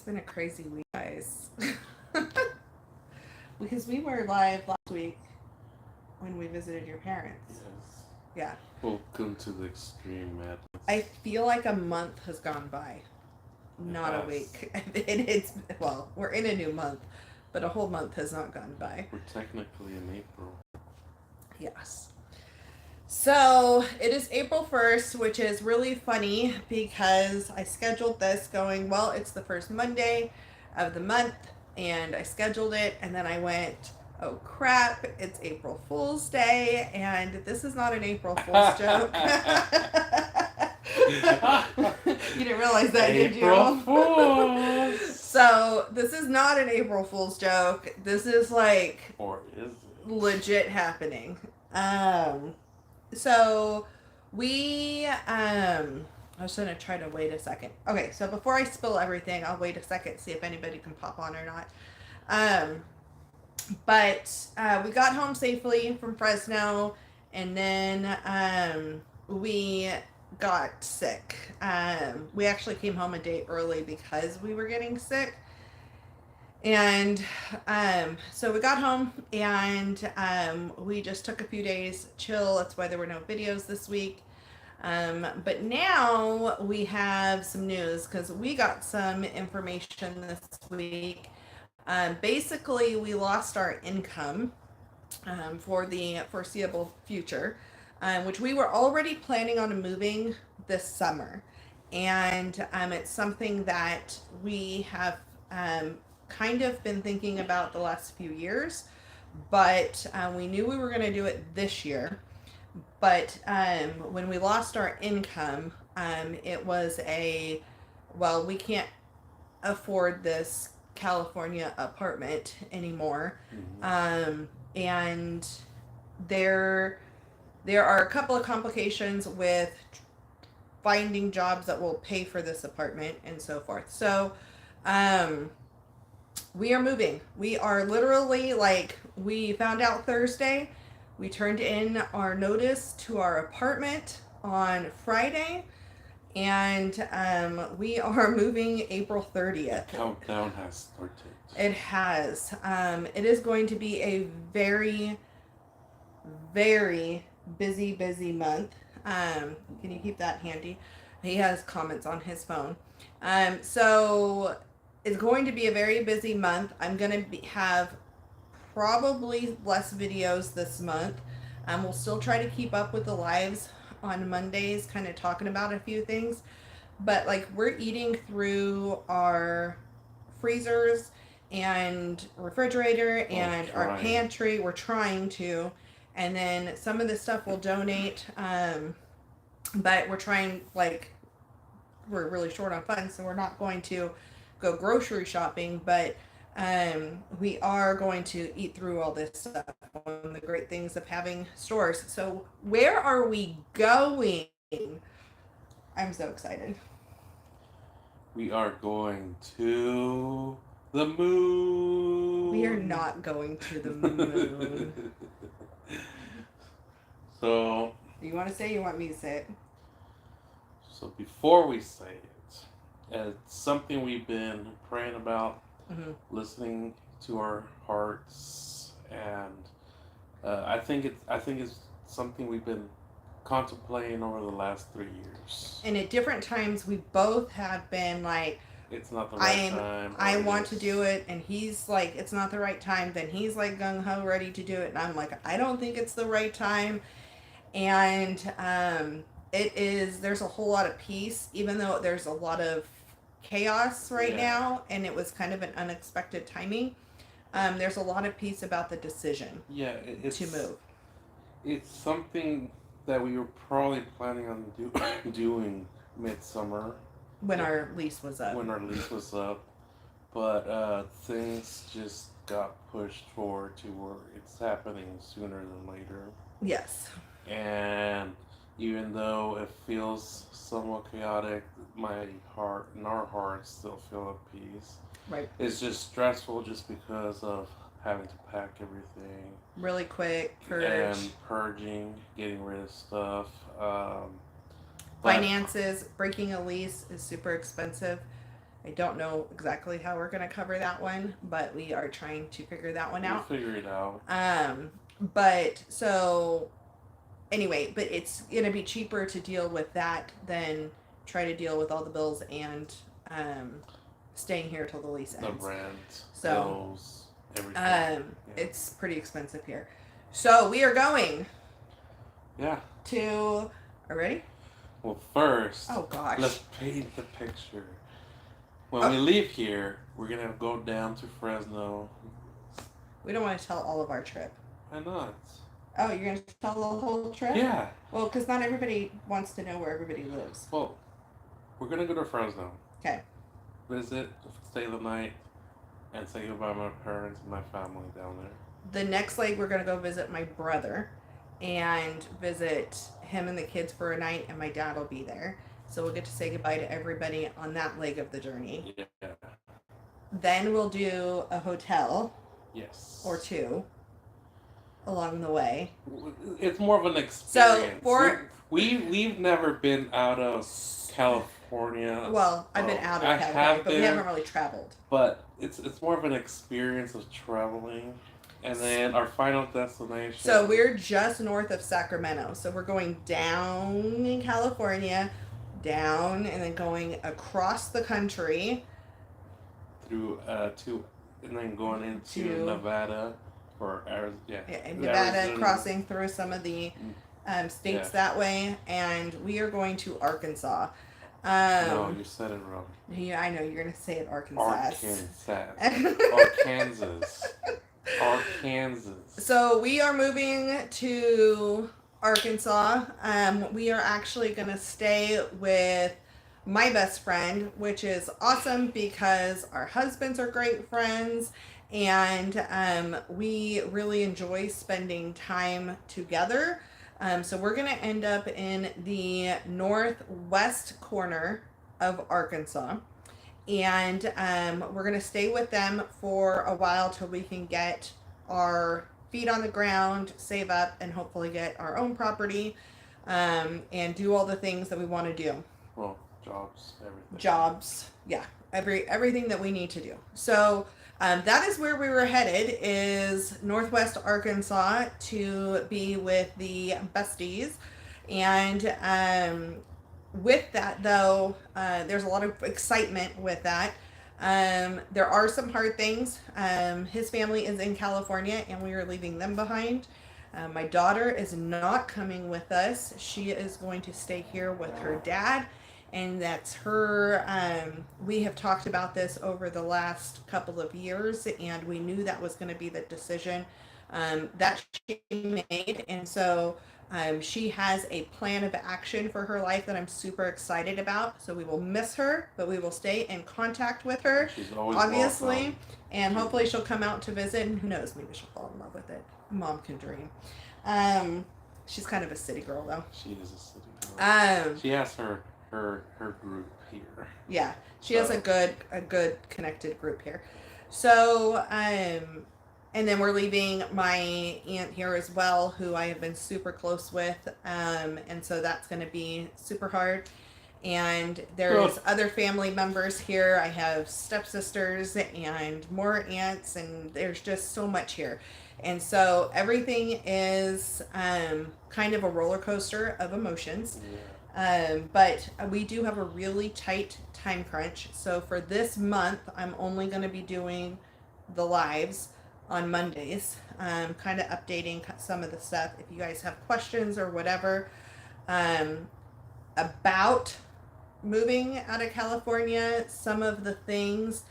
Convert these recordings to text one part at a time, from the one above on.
been a crazy week, guys. Because we were live last week when we visited your parents. Yes. Yeah. Welcome to the extreme madness. I feel like a month has gone by. Not a week. Well, we're in a new month, but a whole month has not gone by. We're technically in April. Yes. So it is April 1st, which is really funny because I scheduled this going, well, it's the first Monday of the month, and I scheduled it, and then I went, oh crap, it's April Fool's Day, and this is not an April Fool's joke. You didn't realize that, did you? April Fools! So this is not an April Fool's joke. This is like, or is it? Legit happening. So I was gonna try to wait a second. Okay, so before I spill everything, I'll wait a second, see if anybody can pop on or not. But we got home safely from Fresno, and then we got sick. We actually came home a day early because we were getting sick. And so we got home, and we just took a few days chill. That's why there were no videos this week. But now we have some news because we got some information this week. Basically, we lost our income for the foreseeable future, which we were already planning on moving this summer. And it's something that we have kind of been thinking about the last few years, but we knew we were going to do it this year. But when we lost our income, it was well, we can't afford this California apartment anymore. Mm-hmm. And there are a couple of complications with finding jobs that will pay for this apartment and so forth. So, we are moving. We are literally, like, we found out Thursday. We turned in our notice to our apartment on Friday, and we are moving April 30th. The countdown has started. It has. It is going to be a very, very busy month. Can you keep that handy? He has comments on his phone. So it's going to be a very busy month. I'm going to have probably less videos this month. We'll still try to keep up with the lives on Mondays, kind of talking about a few things. But like, we're eating through our freezers and refrigerator and our pantry. We're trying to. And then some of the stuff we'll donate. But we're trying, like, we're really short on funds, so we're not going to go grocery shopping, but we are going to eat through all this stuff. One of the great things of having stores. So where are we going? I'm so excited. We are going to the moon. We are not going to the moon. So, you want to say it? You want me to say it? So before we say it, it's something we've been praying about, listening to our hearts, and I think it's something we've been contemplating over the last 3 years. And at different times, we both have been like, it's not the right time. I want to do it, and he's like, it's not the right time. Then he's like gung ho, ready to do it, and I'm like, I don't think it's the right time. And it is. There's a whole lot of peace, even though there's a lot of chaos right now, and it was kind of an unexpected timing. There's a lot of peace about the decision. To move. It's something that we were probably planning on doing midsummer. When our lease was up. But things just got pushed forward to where it's happening sooner than later. Yes. And even though it feels somewhat chaotic, my heart and our hearts still feel at peace. Right. It's just stressful just because of having to pack everything. Really quick, purge. And purging, getting rid of stuff. Finances, breaking a lease is super expensive. I don't know exactly how we're going to cover that one, but we are trying to figure that one We'll out. figure it out. But so anyway, but it's going to be cheaper to deal with that than try to deal with all the bills and staying here till the lease The ends. rent, So, bills, everything. it's pretty expensive here. So we are going Yeah. to. Are ready? Well, first, Oh gosh. let's paint the picture. When we leave here, we're gonna go down to Fresno. We don't want to tell all of our trip. Why not? Oh, you're going to tell the whole trip? Yeah. Well, because not everybody wants to know where everybody lives. Well, we're gonna go to Fresno. Okay. Visit, stay the night, and say goodbye to my parents and my family down there. The next leg, we're going to go visit my brother and visit him and the kids for a night, and my dad will be there. So we'll get to say goodbye to everybody on that leg of the journey. Yeah. Then we'll do a hotel. Yes. Or two along the way. It's more of an experience. So we've never been out of California. Well, I've been out of California, but we haven't really traveled. But it's more of an experience of traveling. And then our final destination. So we're just north of Sacramento. So we're going down in California, down, and then going across the country. Through and then going into Nevada or Arizona. Yeah, Nevada, crossing through some of the states that way, and we are going to Arkansas. No, you said it wrong. Yeah, I know you're gonna say it Arkansas. Arkansas. So we are moving to Arkansas. We are actually gonna stay with my best friend, which is awesome because our husbands are great friends, and we really enjoy spending time together. So we're going to end up in the northwest corner of Arkansas, and we're going to stay with them for a while till we can get our feet on the ground, save up, and hopefully get our own property, and do all the things that we want to do. Well, everything. Jobs, yeah, everything that we need to do. So that is where we were headed, is Northwest Arkansas, to be with the besties. And with that, though, there's a lot of excitement with that. There are some hard things. His family is in California, and we are leaving them behind. My daughter is not coming with us. She is going to stay here with her dad. And that's her. We have talked about this over the last couple of years, and we knew that was going to be the decision that she made. And so she has a plan of action for her life that I'm super excited about. So we will miss her, but we will stay in contact with her. She's always obviously, welcome. And hopefully she'll come out to visit. And who knows, maybe she'll fall in love with it. Mom can dream. She's kind of a city girl, though. She is a city girl. She has her group here. Yeah, she has a good connected group here. So and then we're leaving my aunt here as well, who I have been super close with, and so that's going to be super hard. And there's other family members here. I have stepsisters and more aunts, and there's just so much here. And so everything is kind of a roller coaster of emotions. Yeah. But we do have a really tight time crunch. So for this month, I'm only going to be doing the lives on Mondays, kind of updating some of the stuff. If you guys have questions or whatever about moving out of California, some of the things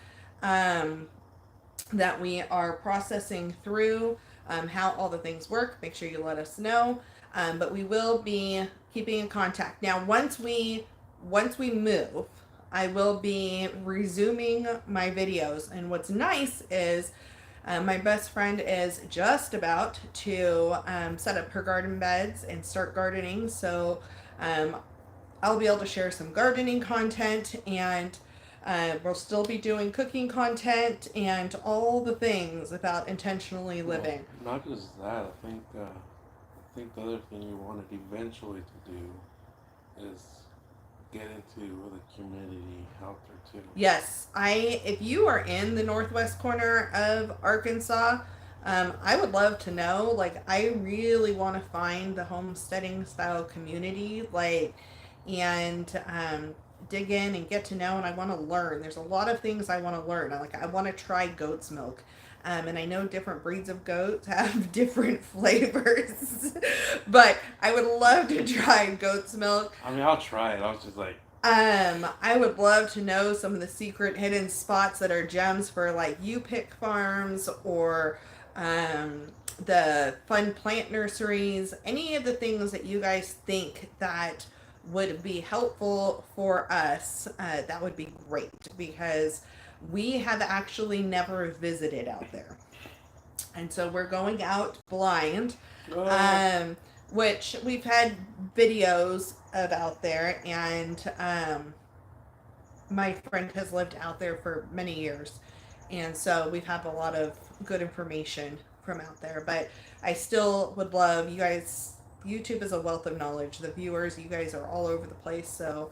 that we are processing through, how all the things work, make sure you let us know. But we will be keeping in contact. Now, once we move, I will be resuming my videos. And what's nice is my best friend is just about to set up her garden beds and start gardening. So I'll be able to share some gardening content, and we'll still be doing cooking content and all the things about intentionally living. Well, not just that. I think the other thing you wanted eventually to do is get into the community out there too. Yes, if you are in the northwest corner of Arkansas, I would love to know. Like, I really want to find the homesteading style community, like, and dig in and get to know. And I want to learn. There's a lot of things I want to learn. I want to try goat's milk. And I know different breeds of goats have different flavors, but I would love to try goat's milk. I mean, I'll try it. I was just like, I would love to know some of the secret hidden spots that are gems for like you pick farms or the fun plant nurseries, any of the things that you guys think that would be helpful for us. That would be great because we have actually never visited out there. And so we're going out blind. oh, Which we've had videos of out there, and my friend has lived out there for many years, and so we've had a lot of good information from out there. But I still would love you guys. YouTube is a wealth of knowledge. The viewers, you guys are all over the place. So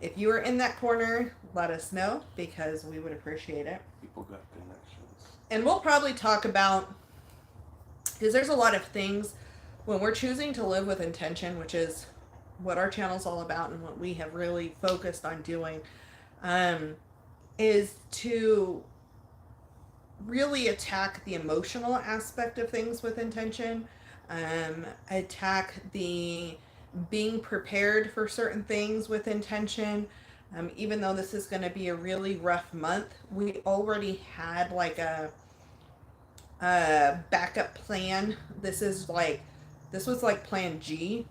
if you are in that corner, let us know because we would appreciate it. people got connections. And we'll probably talk about, because there's a lot of things when we're choosing to live with intention, which is what our channel's all about and what we have really focused on doing, is to really attack the emotional aspect of things with intention, attack the being prepared for certain things with intention. Even though this is going to be a really rough month, we already had like a backup plan. This was like plan G,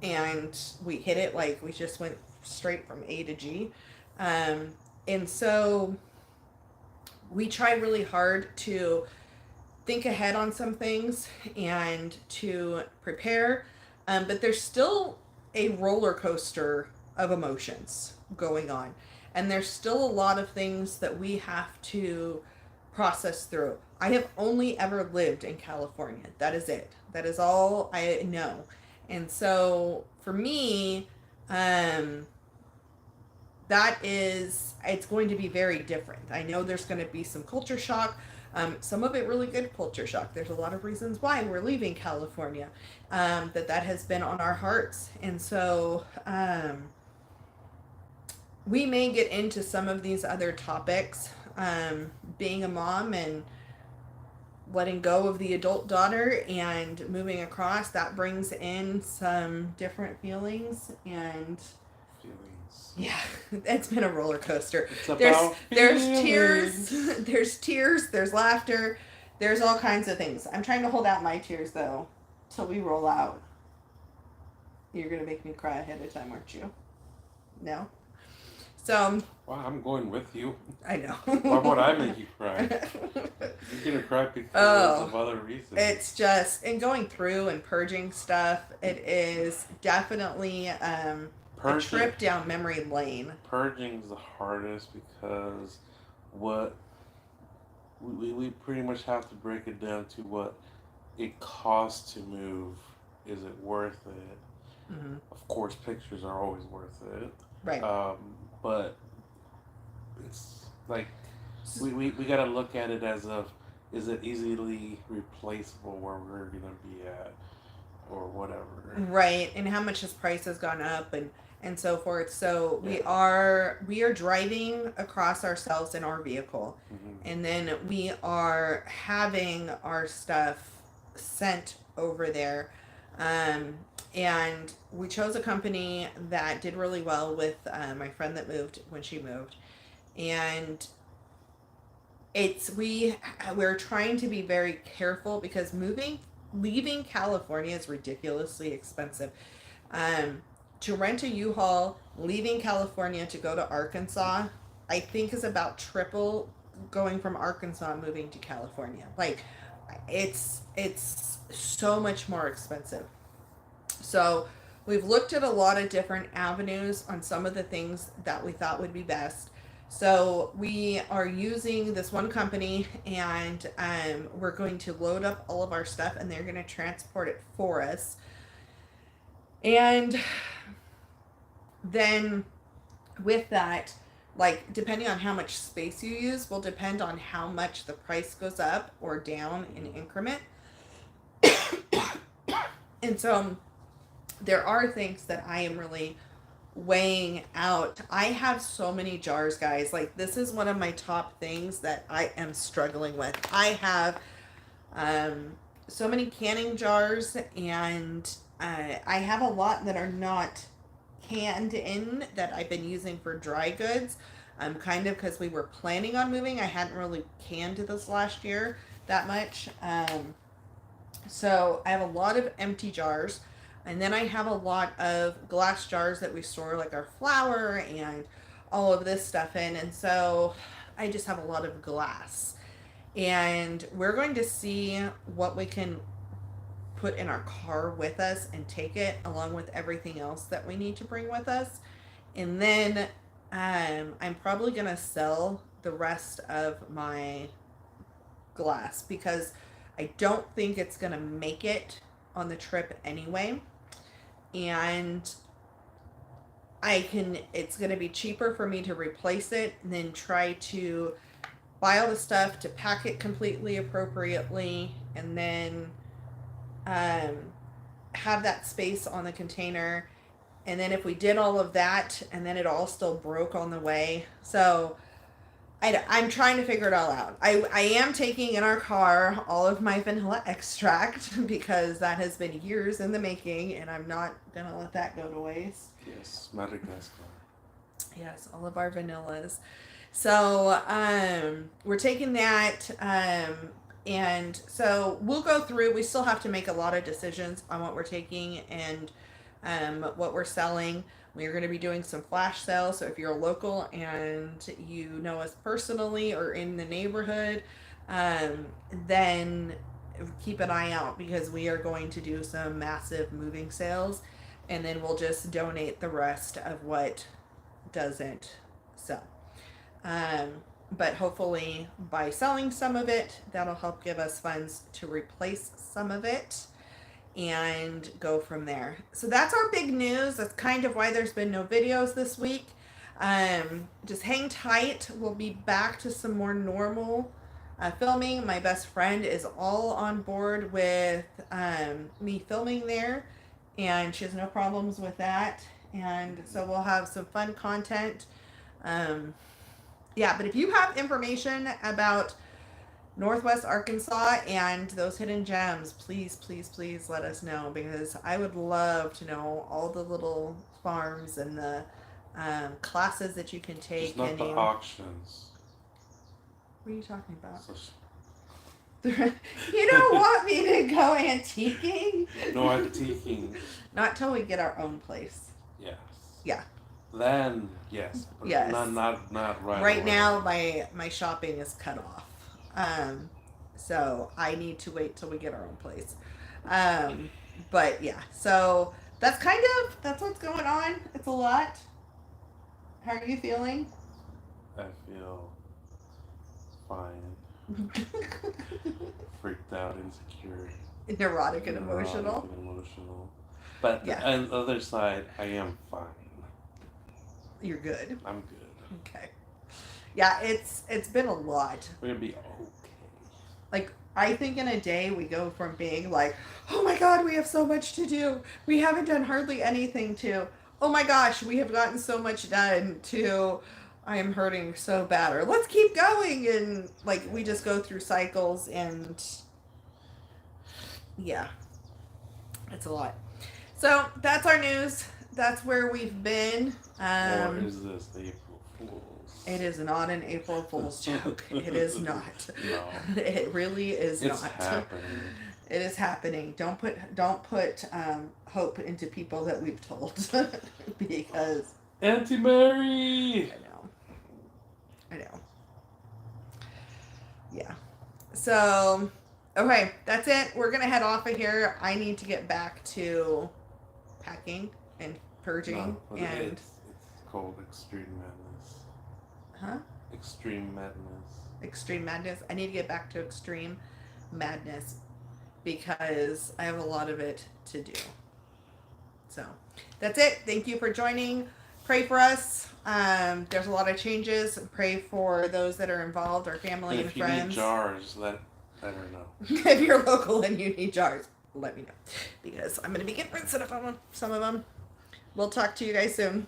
and we hit it. Like, we just went straight from A to G. And so we try really hard to think ahead on some things and to prepare. But there's still a roller coaster of emotions going on. And there's still a lot of things that we have to process through. I have only ever lived in California. That is it. That is all I know. And so for me, it's going to be very different. I know there's going to be some culture shock. Some of it really good culture shock. There's a lot of reasons why we're leaving California, that has been on our hearts. And so we may get into some of these other topics, being a mom and letting go of the adult daughter and moving across. That brings in some different feelings, and Feelings. yeah, it's been a roller coaster. It's There's about tears, feelings. there's tears, there's laughter, there's all kinds of things. I'm trying to hold out my tears though till we roll out. You're gonna make me cry ahead of time, aren't you? No? So Wow, I'm going with you. I know. Why would I make you cry? You're gonna cry because of other reasons. It's just, in going through and purging stuff, it is definitely a trip down memory lane. Purging is the hardest because what we pretty much have to break it down to what it costs to move. Is it worth it? Mm-hmm. Of course, pictures are always worth it. Right. But it's like we got to look at it as of, is it easily replaceable where we're gonna be at or whatever. Right, and how much his price has gone up and so forth. So we are driving across ourselves in our vehicle, and then we are having our stuff sent over there. And we chose a company that did really well with my friend that moved when she moved, and we're trying to be very careful because leaving California is ridiculously expensive. To rent a U-Haul leaving California to go to Arkansas, I think is about triple going from Arkansas moving to California. Like, it's so much more expensive. So we've looked at a lot of different avenues on some of the things that we thought would be best. So we are using this one company, and we're going to load up all of our stuff, and they're going to transport it for us. And then with that, like depending on how much space you use will depend on how much the price goes up or down in increment. And so there are things that I am really weighing out. I have so many jars, guys. Like this is one of my top things that I am struggling with. I have so many canning jars, and I have a lot that are not canned in that I've been using for dry goods. Kind of because we were planning on moving. I hadn't really canned this last year that much. So I have a lot of empty jars. And then I have a lot of glass jars that we store like our flour and all of this stuff in. And so I just have a lot of glass. And we're going to see what we can put in our car with us and take it along with everything else that we need to bring with us. And then I'm probably going to sell the rest of my glass because I don't think it's going to make it on the trip anyway. And it's going to be cheaper for me to replace it than try to buy all the stuff to pack it completely appropriately and then have that space on the container. And then if we did all of that and then it all still broke on the way. So I'm trying to figure it all out. I am taking in our car all of my vanilla extract because that has been years in the making and I'm not going to let that go to waste. Yes, Madagascar. Yes, all of our vanillas. So we're taking that and so we'll go through. We still have to make a lot of decisions on what we're taking and what we're selling. We're going to be doing some flash sales. So if you're a local and you know us personally or in the neighborhood, then keep an eye out because we are going to do some massive moving sales. And then we'll just donate the rest of what doesn't sell. But hopefully by selling some of it, that'll help give us funds to replace some of it and go from there. So that's our big news. That's kind of why there's been no videos this week. Just hang tight. We'll be back to some more normal filming. My best friend is all on board with me filming there, and she has no problems with that. And so we'll have some fun content. Yeah, but if you have information about Northwest Arkansas and those hidden gems, please, please, please let us know because I would love to know all the little farms and the classes that you can take. It's not the auctions. What are you talking about? So You don't want me to go antiquing? no antiquing. Not till we get our own place. Yes. Yeah. Then yes. But yes. Not right. Right away. now, my shopping is cut off. So I need to wait till we get our own place. But yeah, so that's what's going on. It's a lot. How are you feeling? I feel fine. Freaked out, insecure. Neurotic and emotional. But yeah. on the other side, I am fine. You're good. I'm good. Okay. Yeah, it's been a lot. We're gonna be okay. Like, I think in a day we go from being like, oh my god, we have so much to do. We haven't done hardly anything to, oh my gosh, we have gotten so much done to, I am hurting so bad. Or let's keep going. And like, we just go through cycles and yeah, it's a lot. So that's our news. That's where we've been. Or is this April Fool's? It is not an April Fool's joke. It is not. No. It really is it's not. Happening. It is happening. Don't put hope into people that we've told because Auntie Mary. I know. Yeah. So okay, that's it. We're gonna head off of here. I need to get back to packing and purging and it's called Extreme Madness. Huh? Extreme Madness. Extreme Madness. I need to get back to Extreme Madness because I have a lot of it to do. So that's it. Thank you for joining pray for us. There's a lot of changes. Pray for those that are involved, our family And and if you friends. need jars, let her know. If you're local and you need jars, let me know, because I'm going to be getting rid of some of them. We'll talk to you guys soon.